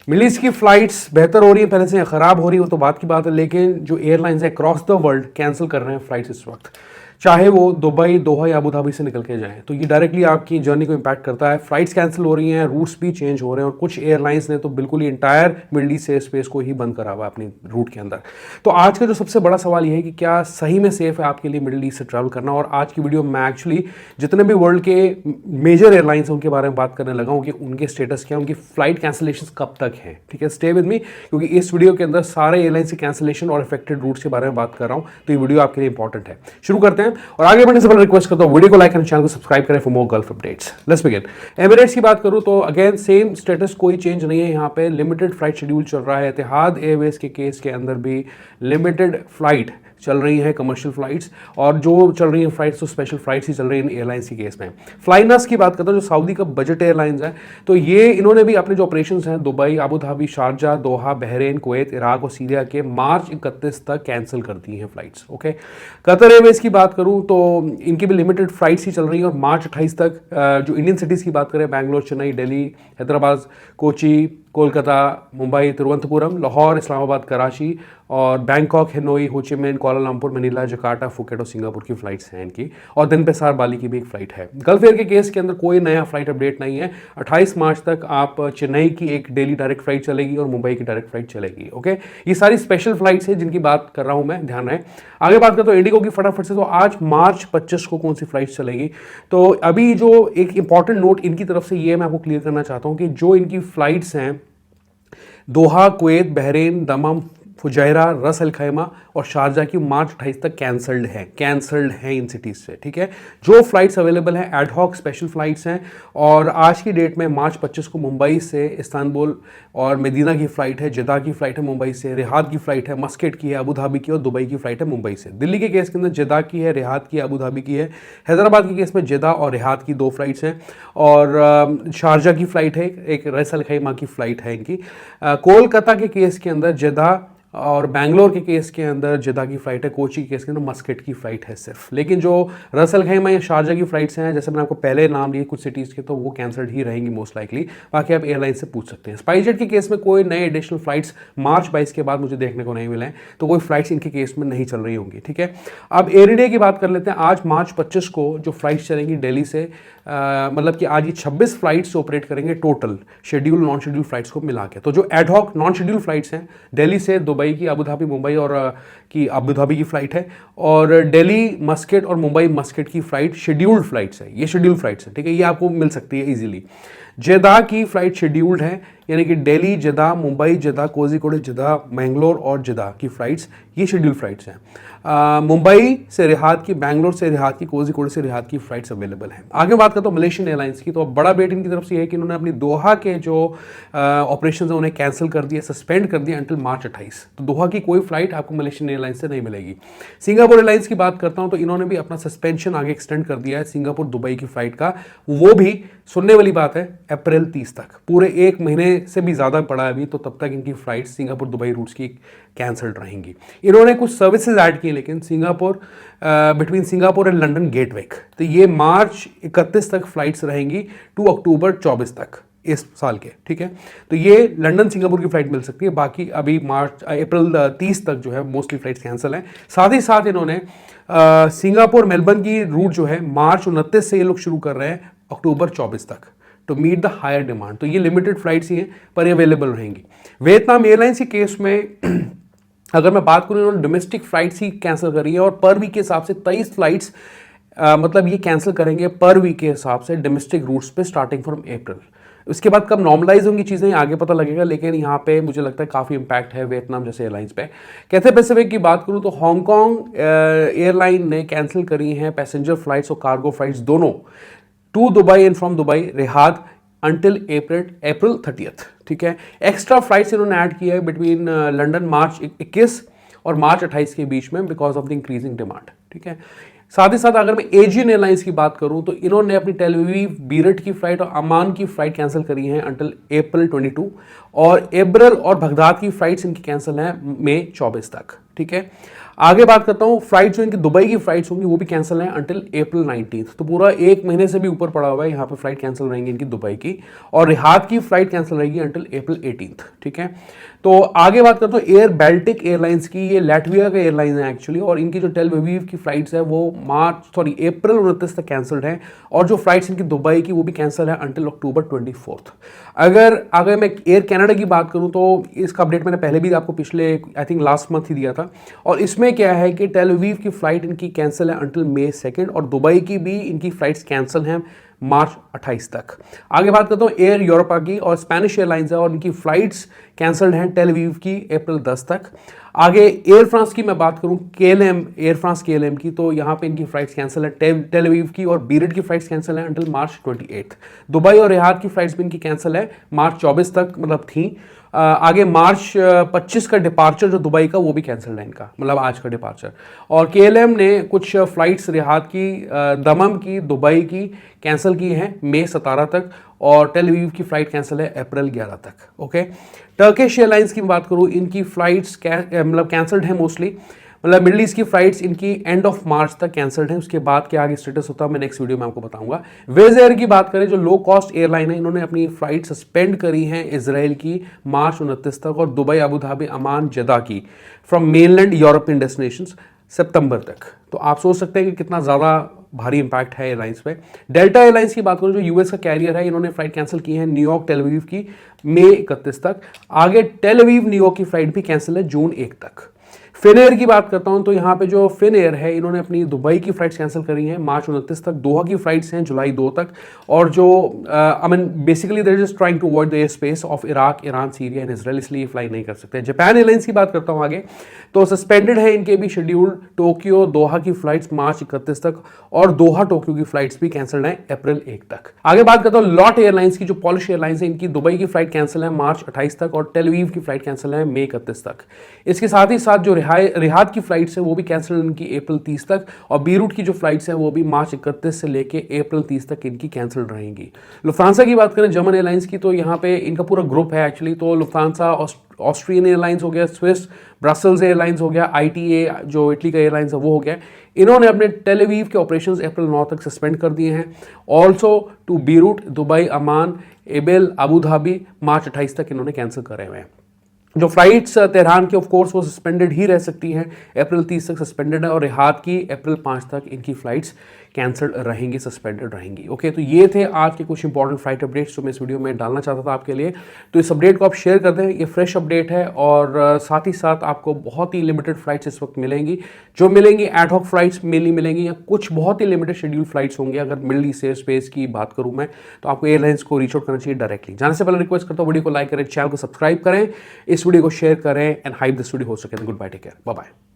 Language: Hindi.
मिडल ईस्ट की फ्लाइट्स बेहतर हो रही है पहले से या खराब हो रही है वो तो बात की बात है, लेकिन जो एयरलाइंस है अक्रॉस द वर्ल्ड कैंसिल कर रहे हैं फ्लाइट्स इस वक्त, चाहे वो दुबई, दोहा या अबू धाबी से निकल के जाएं, तो ये डायरेक्टली आपकी जर्नी को इम्पैक्ट करता है। फ्लाइट्स कैंसिल हो रही हैं, रूट्स भी चेंज हो रहे हैं और कुछ एयरलाइंस ने तो बिल्कुल ही इंटायर मिडल ईस्ट से स्पेस को ही बंद करा हुआ है अपनी रूट के अंदर। तो आज का जो सबसे बड़ा सवाल ये है कि क्या सही में सेफ है आपके लिए मिडल ईस्ट से ट्रैवल करना, और आज की वीडियो में एक्चुअली जितने भी वर्ल्ड के मेजर एयरलाइंस हैं उनके बारे में बात करने लगा हूँ कि उनके स्टेटस क्या है, उनकी फ्लाइट कैंसिलेशन कब तक है। ठीक है, स्टे विद मी, क्योंकि इस वीडियो के अंदर सारे एयरलाइंस के कैंसिलेशन और अफेक्टेड रूट्स के बारे में बात कर रहा हूँ, तो ये वीडियो आपके लिए इंपॉर्टेंट है। शुरू करते हैं, और आगे बढ़ने से पहले रिक्वेस्ट करता हूं वीडियो को लाइक एंड चैनल को सब्सक्राइब करें for more gulf updates. Let's begin. Emirates की बात करूं तो अगेन सेम स्टेटस, कोई चेंज नहीं है। यहां पे लिमिटेड फ्लाइट शेड्यूल चल रहा है। इतिहाद एयरवेज के केस के अंदर भी लिमिटेड फ्लाइट चल रही है, कमर्शियल फ्लाइट्स, और जो चल रही हैं फ्लाइट्स तो स्पेशल फ्लाइट्स ही चल रही हैं इन एयरलाइंस के केस में। फ्लाइनस की बात करता हूं, जो सऊदी का बजट एयरलाइंस है, तो ये इन्होंने भी अपने जो ऑपरेशंस हैं दुबई, अबू धाबी, शारजा, दोहा, बहरेन, कुवैत, इराक और सीरिया के मार्च 31 तक कैंसिल कर दी हैं फ्लाइट्स। ओके, कतर एयरवेज की बात करूं तो इनकी भी लिमिटेड फ्लाइट्स ही चल रही हैं और मार्च 28 तक जो इंडियन सिटीज़ की बात करें, बैंगलोर, चेन्नई, दिल्ली, हैदराबाद, कोची, कोलकाता, मुंबई, तिरुवनंतपुरम, लाहौर, इस्लामाबाद, कराची और Bangkok, Hanoi, Ho Chi Minh, Kuala Lumpur, Manila, Jakarta, Phuket और सिंगापुर की फ्लाइट्स हैं इनकी, और दिन पे सार बाली की भी एक फ्लाइट है। गल्फ एयर के केस के अंदर कोई नया फ्लाइट अपडेट नहीं है। 28 मार्च तक आप चेन्नई की एक डेली डायरेक्ट फ्लाइट चलेगी और मुंबई की डायरेक्ट फ्लाइट चलेगी। ओके, ये सारी स्पेशल फ्लाइट्स है जिनकी बात कर रहा हूं मैं, ध्यान रहे। आगे बात करते हो इंडिगो की फटाफट से, तो आज मार्च 25 को कौन सी फ्लाइट चलेगी, तो अभी जो एक इंपॉर्टेंट नोट इनकी तरफ से ये मैं आपको क्लियर करना चाहता हूं कि जो इनकी फ्लाइट्स हैं दोहा, कुवैत, बहरेन, दमम, फुजैरा, रस अल खैमा और शारजा की मार्च 28 तक कैंसल्ड है इन सिटीज़ से। ठीक है, जो फ्लाइट्स अवेलेबल हैं एडहॉक स्पेशल फ्लाइट्स हैं, और आज की डेट में मार्च 25 को मुंबई से इस्तांबुल और मदीना की फ़्लाइट है, जद्दा की फ़्लाइट है मुंबई से, रियाद की फ़्लाइट है, मस्कट की है, अबू धाबी की, और दुबई की फ़्लाइट है मुंबई से। दिल्ली के केस के अंदर जद्दा की है, रियाद की है, अबू धाबी की है। हैदराबाद के केस में जद्दा और रियाद की 2 फ्लाइट्स हैं, और शारजा की फ़्लाइट है, एक रस अल खैमा की फ़्लाइट है इनकी। कोलकाता के केस के अंदर जद्दा, और बैंगलोर के केस के अंदर जद्दा की फ़्लाइट है, कोची के केस के अंदर मस्कट की फ़्लाइट है सिर्फ। लेकिन जो रस अल खैमा या शारजा की फ़्लाइट्स हैं, जैसे मैंने आपको पहले नाम लिए कुछ सिटीज़ के, तो वो कैंसल्ड ही रहेंगी मोस्ट लाइकली। बाकी आप एयरलाइन से पूछ सकते हैं। स्पाइसजेट के केस में कोई नए एडिशनल फ्लाइट्स मार्च 22 के बाद मुझे देखने को नहीं मिले हैं, तो कोई फ्लाइट्स इनके केस में नहीं चल रही होंगी। ठीक है, अब एयर इंडिया की बात कर लेते हैं। आज मार्च 25 को जो फ्लाइट्स चलेंगी दिल्ली से, मतलब कि आज ये 26 फ्लाइट्स ऑपरेट करेंगे total, schedule non schedule flights को मिला के। तो जो एडहॉक नॉन शेड्यूल फ्लाइट्स हैं दिल्ली से दुबई की, अबू धाबी, मुंबई और की अबू धाबी की फ़्लाइट है, और दिल्ली मस्कट और मुंबई मस्कट की फ़्लाइट शेड्यूल्ड फ्लाइट्स है। ये शेड्यूल फ्लाइट्स है, ठीक है, ये आपको मिल सकती है इजीली। जद्दा की फ़्लाइट शेड्यूल्ड है, यानी कि दिल्ली, जद्दा, मुंबई, जद्दा, कोझिकोड, जद्दा, मैंगलोर और जद्दा की फ़्लाइट्स, ये शेड्यूल फ्लाइट्स हैं। मुंबई से रियाद की, बैंगलोर से रियाद की, कोझिकोड से रियाद की फ़्लाइट्स अवेलेबल हैं। आगे बात करता हूँ मलेशियन एयरलाइंस की, तो बड़ा अपडेट इनकी तरफ से ये है कि उन्होंने अपनी दोहा के जो ऑपरेशन है उन्हें कैंसिल कर दिया, सस्पेंड कर दिया अंटिल मार्च 28। तो दोहा की कोई फ्लाइट आपको मलेशियन एयरलाइंस से नहीं मिलेगी। सिंगापुर एयरलाइंस की बात करता हूँ, तो इन्होंने भी अपना सस्पेंशन आगे एक्सटेंड कर दिया है सिंगापुर दुबई की फ़्लाइट का। वो भी सुनने वाली बात है अप्रैल 30 तक, पूरे 1 महीने से भी ज़्यादा पड़ा है अभी, तो तब तक इनकी फ़्लाइट सिंगापुर दुबई रूट्स की कैंसल्ड रहेंगी। इन्होंने कुछ सर्विसेज ऐड की, लेकिन Singapore between Singapore and London Gatwick, तो ये मार्च 31 तक फ्लाइट्स रहेंगी, 2 अक्टूबर 24 तक इस साल के। ठीक है, तो ये लंदन सिंगापुर की फ्लाइट मिल सकती है। बाकी अभी अप्रैल 30 तक जो है मोस्टली फ्लाइट्स कैंसिल हैं। साथ ही साथ इन्होंने सिंगापुर मेलबर्न की रूट जो है मार्च 29 से ये लोग शुरू कर रहे हैं अक्टूबर 24 तक, to meet the higher demand. तो ये लिमिटेड फ्लाइट्स ही हैं, पर ये अवेलेबल रहेंगी। वियतनाम एयरलाइंस के केस में अगर मैं बात करूँ, इन्होंने डोमेस्टिक फ्लाइट्स ही कैंसिल करी है, और पर वीक के हिसाब से 23 फ्लाइट्स मतलब ये कैंसिल करेंगे पर वीक के हिसाब से डोमेस्टिक रूट्स पे स्टार्टिंग फ्रॉम अप्रैल। उसके बाद कब नॉर्मलाइज होंगी चीज़ें आगे पता लगेगा, लेकिन यहाँ पे मुझे लगता है काफ़ी इंपैक्ट है वियतनाम जैसे एयरलाइंस पे। कैथे पैसिफिक की बात करूँ तो हांगकांग एयरलाइन ने कैंसिल करी हैं पैसेंजर फ्लाइट्स और कार्गो फ्लाइट्स दोनों, to Dubai and from Dubai Riyadh until April 30th। ठीक है, एक्स्ट्रा फ्लाइट्स इन्होंने ऐड किया है बिटवीन लंदन मार्च 21 और मार्च 28 के बीच में, because of the increasing demand. ठीक है, साथ ही साथ अगर मैं एजियन एयरलाइंस की बात करूं, तो इन्होंने अपनी टेल अवीव, बीरट की फ्लाइट और अमान की फ्लाइट कैंसिल करी है अंटिल अप्रैल 22, और एब्रल और बगदाद की फ्लाइट्स इनकी कैंसिल हैं मई 24 तक। ठीक है। आगे बात करता हूँ, फ्लाइट जो इनकी दुबई की फ्लाइट्स होंगी वो भी कैंसिल है अंटिल अप्रैल 19। तो पूरा एक महीने से भी ऊपर पड़ा हुआ है यहाँ पे फ्लाइट कैंसिल रहेंगी इनकी दुबई की, और रियाद की फ्लाइट कैंसिल रहेगी अंटिल अप्रैल 18। ठीक है। तो आगे बात करता हूँ एयर बाल्टिक एयरलाइंस की, ये लैटविया का एयरलाइन है एक्चुअली, और इनकी जो टेल अवीव की फ्लाइट्स है वो अप्रैल 29 तक कैंसल्ड है, और जो फ्लाइट्स इनकी दुबई की वो भी कैंसिल है अंटिल अक्टूबर 24। अगर मैं एयर कनाडा की बात करूं तो इसका अपडेट मैंने पहले भी आपको पिछले आई थिंक लास्ट मंथ ही दिया था, और इसमें क्या है कि टेल अवीव की फ्लाइट इनकी कैंसिल है अंटिल May 2, और दुबई की भी इनकी फ्लाइट्स कैंसिल हैं मार्च 28 तक। आगे बात करता हूँ एयर यूरोपा की, और स्पेनिश एयरलाइंस है और इनकी फ्लाइट्स कैंसल्ड हैं टेल अवीव की अप्रैल 10 तक। आगे एयर फ्रांस की मैं बात करूं, KLM एयर फ्रांस KLM की, तो यहाँ पे इनकी फ्लाइट्स कैंसिल है टेल अवीव की, और बीरेट की फ्लाइट्स कैंसिल है अंटिल मार्च 28। दुबई और रियाद की फ्लाइट्स भी इनकी कैंसिल है मार्च 24 तक, मतलब थी। आगे मार्च 25 का डिपार्चर जो दुबई का वो भी कैंसिल है इनका, मतलब आज का डिपार्चर। और KLM ने कुछ फ्लाइट्स रियाद की, दमम की, दुबई की कैंसिल की हैं May 17 तक, और टेल अवीव की फ्लाइट कैंसिल है अप्रैल 11 तक। ओके। टर्किश एयरलाइंस की बात करूँ, इनकी फ्लाइट्स मतलब कैंसल्ड है मोस्टली, मतलब मिडिल ईस्ट की फ्लाइट्स इनकी एंड ऑफ मार्च तक कैंसल्ड है। उसके बाद क्या आगे स्टेटस होता है मैं नेक्स्ट वीडियो में आपको बताऊंगा। वेज एयर की बात करें, जो लो कॉस्ट एयरलाइन है, इन्होंने अपनी फ्लाइट सस्पेंड करी है इजराइल की मार्च 29 तक, और दुबई, अबू धाबी, अमान, जदा की फ्रॉम मेनलैंड यूरोपियन डेस्टिनेशन सितंबर तक। तो आप सोच सकते हैं कि कितना ज़्यादा भारी इंपैक्ट है एयरलाइंस पे। डेल्टा एयरलाइंस की बात करूं, जो यूएस का कैरियर है, इन्होंने फ्लाइट कैंसिल की है न्यूयॉर्क टेल अवीव की May 31 तक। आगे टेल अवीव न्यूयॉर्क की फ्लाइट भी कैंसिल है जून 1 तक। फिन एयर की बात करता हूं, तो यहाँ पे जो फिन एयर है, इन्होंने अपनी दुबई की फ्लाइट्स कैंसिल करी हैं मार्च 29 तक, दोहा की फ्लाइट्स हैं जुलाई 2 तक, और जो I mean basically they're just trying to avoid the air space of Iraq, Iran, Syria and Israel, इसलिए फ्लाई नहीं कर सकते। जापान एयरलाइंस की बात करता हूँ आगे, तो सस्पेंडेड है इनके भी शेड्यूल टोक्यो दोहा की फ्लाइट्स मार्च 31 तक, और दोहा टोक्यो की फ्लाइट्स भी कैंसिल है अप्रैल 1 तक। आगे बात करता हूँ लॉट एयरलाइंस की, जो पॉलिश एयरलाइंस है, इनकी दुबई की फ्लाइट कैंसिल है मार्च 28 तक, और टेल अवीव की फ्लाइट कैंसिल है May 31 तक। इसके साथ ही साथ जो रियाद की फ्लाइट्स है वो भी कैंसिल इनकी अप्रैल 30 तक, और बीरूट की जो फ्लाइट्स हैं वो भी मार्च 31 से लेके अप्रैल 30 तक इनकी कैंसिल रहेंगी। लुफ्तांसा की बात करें, जर्मन एयरलाइंस की, तो यहाँ पे इनका पूरा ग्रुप है एक्चुअली, तो लुफ्तांसा, ऑस्ट्रियन एयरलाइंस हो गया, स्विस, ब्रसल्स एयरलाइंस हो गया, ITA जो इटली का एयरलाइंस है वो हो गया, इन्होंने अपने टेल अवीव के ऑपरेशंस अप्रैल 9 तक सस्पेंड कर दिए हैं। Also to Beirut, Dubai, Amman, Erbil, Abu Dhabi March 28 तक इन्होंने कैंसिल करे हुए हैं। जो फ्लाइट्स तेहरान की ऑफ कोर्स वो सस्पेंडेड ही रह सकती हैं, अप्रैल 30 तक सस्पेंडेड है, और रियाद की अप्रैल 5 तक इनकी फ्लाइट्स कैंसल्ड रहेंगी, सस्पेंडेड रहेंगी। ओके, तो ये थे आज के कुछ इंपॉर्टेंट फ्लाइट अपडेट्स जो मैं इस वीडियो में डालना चाहता था आपके लिए। तो इस अपडेट को आप शेयर कर दें, ये फ्रेश अपडेट है, और साथ ही साथ आपको बहुत ही लिमिटेड फ्लाइट्स इस वक्त मिलेंगी, जो मिलेंगी एडहॉक फ्लाइट्स मेनली मिलेंगी, या कुछ बहुत ही लिमिटेड शेड्यूल फ्लाइट्स होंगे। अगर मिडिल ईस्ट एयर स्पेस की बात करूँ मैं, तो आपको एयरलाइंस को रीच आउट करना चाहिए डायरेक्टली। जाने से पहले रिक्वेस्ट करता हूँ वीडियो को लाइक करें, चैनल को सब्सक्राइब करें, इस वीडियो को शेयर करें, एंड हाइप दिस वीडियो हो सके। Goodbye, take care, bye bye.